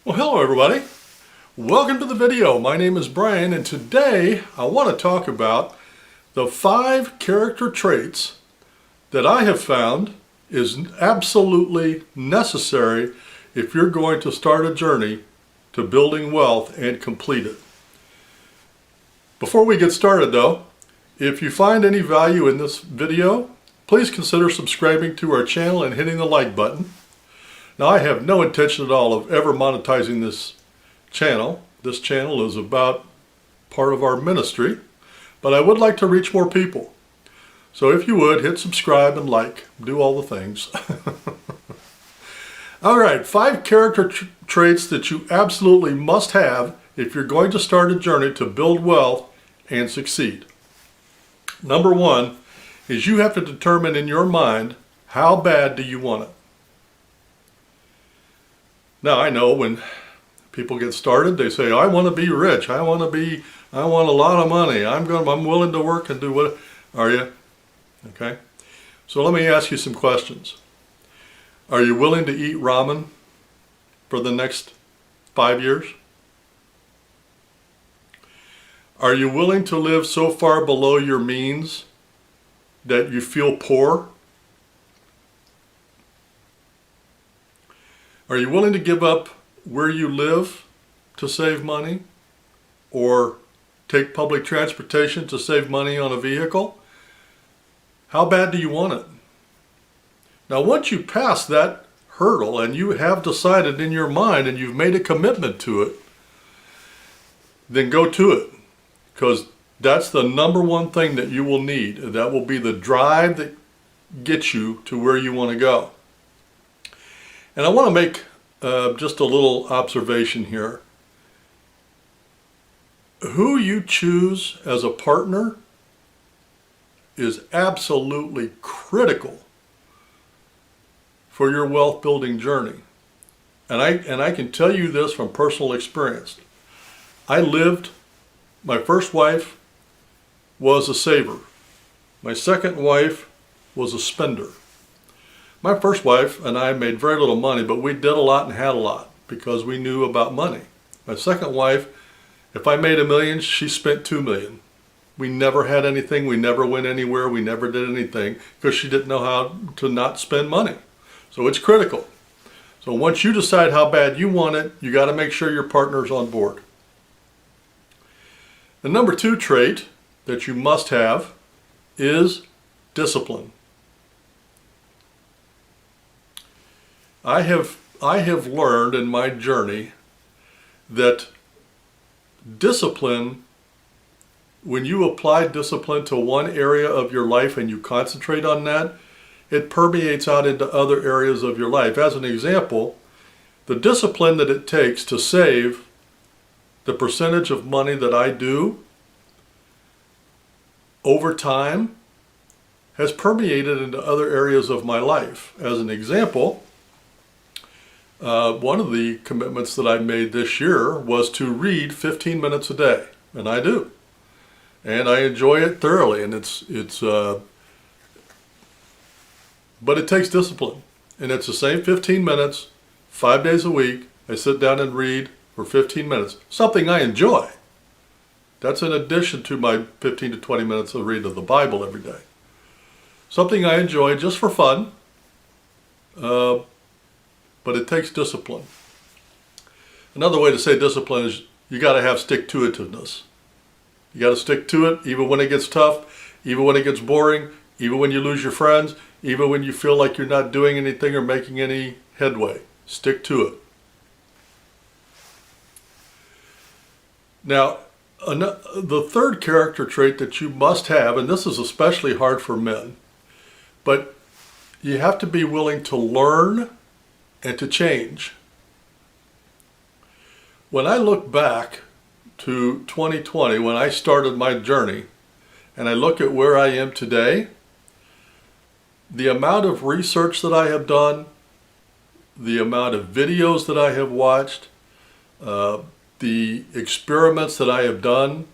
Well, hello everybody. Welcome to the video. My name is Brian, and today I want to talk about the 5 character traits that I have found is absolutely necessary if you're going to start a journey to building wealth and complete it. Before we get started though, if you find any value in this video, please consider subscribing to our channel and hitting the like button. Now, I have no intention at all of ever monetizing this channel. This channel is about part of our ministry, but I would like to reach more people. So if you would, hit subscribe and like, do all the things. All right, 5 character traits that you absolutely must have if you're going to start a journey to build wealth and succeed. Number 1 is you have to determine in your mind, how bad do you want it? Now, I know when people get started, they say, I want to be rich. I want a lot of money. I'm willing to work and do what. Are you? Okay. So let me ask you some questions. Are you willing to eat ramen for the next 5 years? Are you willing to live so far below your means that you feel poor? Are you willing to give up where you live to save money, or take public transportation to save money on a vehicle? How bad do you want it? Now, once you pass that hurdle and you have decided in your mind and you've made a commitment to it, then go to it, because that's the number one thing that you will need. That will be the drive that gets you to where you want to go. And I want to make just a little observation here. Who you choose as a partner is absolutely critical for your wealth building journey. And I can tell you this from personal experience. My first wife was a saver. My second wife was a spender. My first wife and I made very little money, but we did a lot and had a lot because we knew about money. My second wife, if I made $1 million, she spent $2 million. We never had anything. We never went anywhere. We never did anything because she didn't know how to not spend money. So it's critical. So once you decide how bad you want it, you got to make sure your partner's on board. The number 2 trait that you must have is discipline. I have learned in my journey that discipline, when you apply discipline to one area of your life and you concentrate on that, it permeates out into other areas of your life. As an example, the discipline that it takes to save the percentage of money that I do over time has permeated into other areas of my life. As an example, one of the commitments that I made this year was to read 15 minutes a day, and I do. And I enjoy it thoroughly, and but it takes discipline. And it's the same 15 minutes, 5 days a week. I sit down and read for 15 minutes, something I enjoy. That's in addition to my 15 to 20 minutes of reading of the Bible every day. Something I enjoy just for fun. But it takes discipline. Another way to say discipline is you got to have stick-to-itiveness. You got to stick to it even when it gets tough, even when it gets boring, even when you lose your friends, even when you feel like you're not doing anything or making any headway. Stick to it. Now, the third character trait that you must have, and this is especially hard for men, but you have to be willing to learn and to change. When I look back to 2020, when I started my journey, and I look at where I am today, the amount of research that I have done, the amount of videos that I have watched, the experiments that I have done,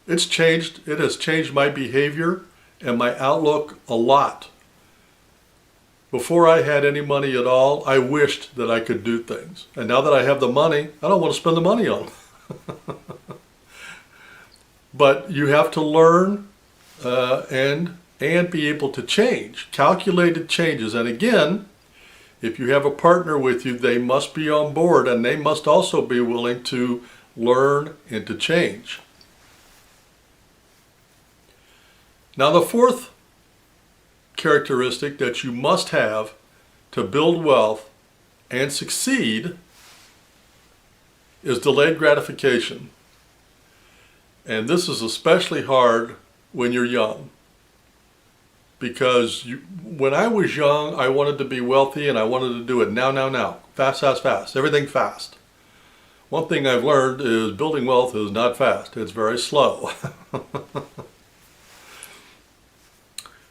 it has changed my behavior and my outlook a lot. before I had any money at all, I wished that I could do things. And now that I have the money, I don't want to spend the money on them. But you have to learn and be able to change, calculated changes. And again, if you have a partner with you, they must be on board, and they must also be willing to learn and to change. Now, the fourth characteristic that you must have to build wealth and succeed is delayed gratification. And this is especially hard when you're young. Because when I was young, I wanted to be wealthy and I wanted to do it now. Fast, fast, fast. Everything fast. One thing I've learned is building wealth is not fast. It's very slow.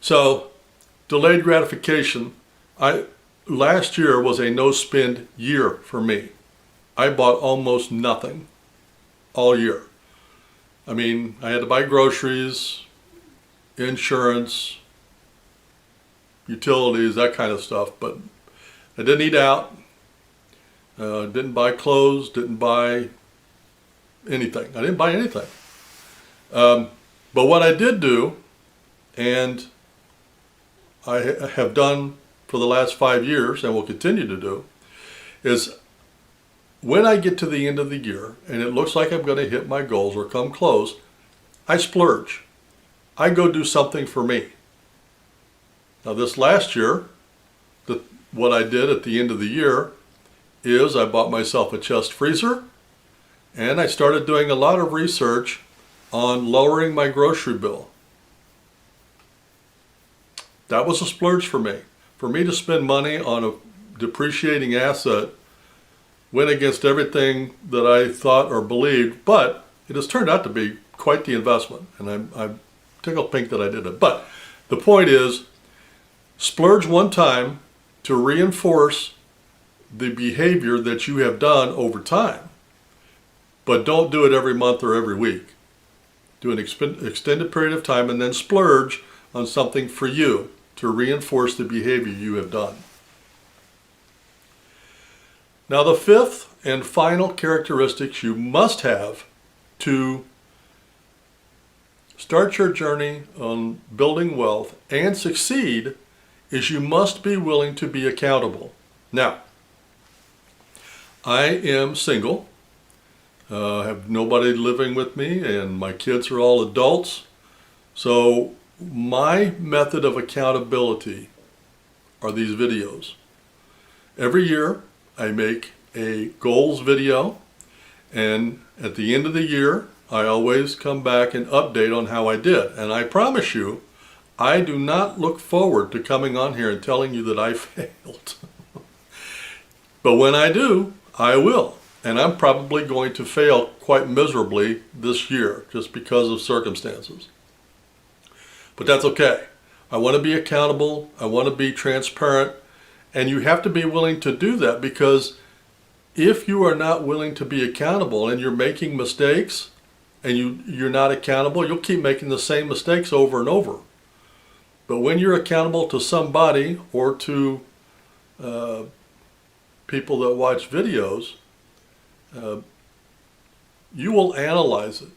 So, delayed gratification. Last year was a no-spend year for me. I bought almost nothing all year. I mean, I had to buy groceries, insurance, utilities, that kind of stuff, but I didn't eat out, didn't buy clothes, didn't buy anything. I didn't buy anything. But what I did do, and I have done for the last 5 years and will continue to do, is when I get to the end of the year and it looks like I'm going to hit my goals or come close, I splurge. I go do something for me. Now this last year, what I did at the end of the year is I bought myself a chest freezer, and I started doing a lot of research on lowering my grocery bill. That was a splurge for me. For me to spend money on a depreciating asset went against everything that I thought or believed, but it has turned out to be quite the investment, and I'm tickled pink that I did it. But the point is, splurge one time to reinforce the behavior that you have done over time. But don't do it every month or every week. Do an extended period of time and then splurge on something for you to reinforce the behavior you have done. Now, the fifth and final characteristics you must have to start your journey on building wealth and succeed is you must be willing to be accountable. Now, I am single, have nobody living with me, and my kids are all adults. So my method of accountability are these videos. Every year I make a goals video, and at the end of the year I always come back and update on how I did. And I promise you, I do not look forward to coming on here and telling you that I failed. But when I do, I will. And I'm probably going to fail quite miserably this year just because of circumstances. But that's okay. I want to be accountable. I want to be transparent. And you have to be willing to do that, because if you are not willing to be accountable and you're making mistakes and you're not accountable, you'll keep making the same mistakes over and over. But when you're accountable to somebody or to people that watch videos, you will analyze it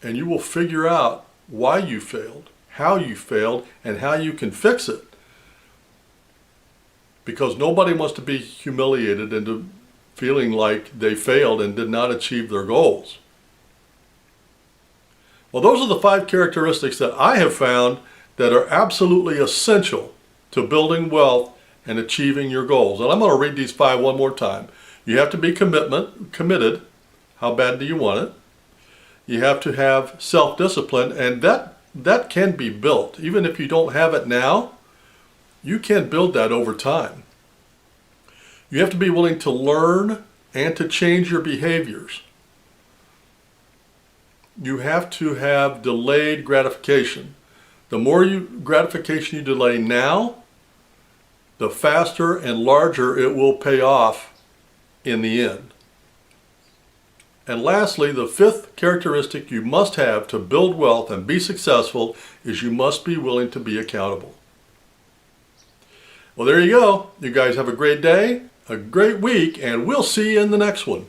and you will figure out why you failed, how you failed, and how you can fix it. Because nobody wants to be humiliated into feeling like they failed and did not achieve their goals. Well, those are the 5 characteristics that I have found that are absolutely essential to building wealth and achieving your goals. And I'm going to read these 5 one more time. You have to be committed. How bad do you want it? You have to have self-discipline, and that can be built. Even if you don't have it now, you can build that over time. You have to be willing to learn and to change your behaviors. You have to have delayed gratification. The more gratification you delay now, the faster and larger it will pay off in the end. And lastly, the 5th characteristic you must have to build wealth and be successful is you must be willing to be accountable. Well, there you go. You guys have a great day, a great week, and we'll see you in the next one.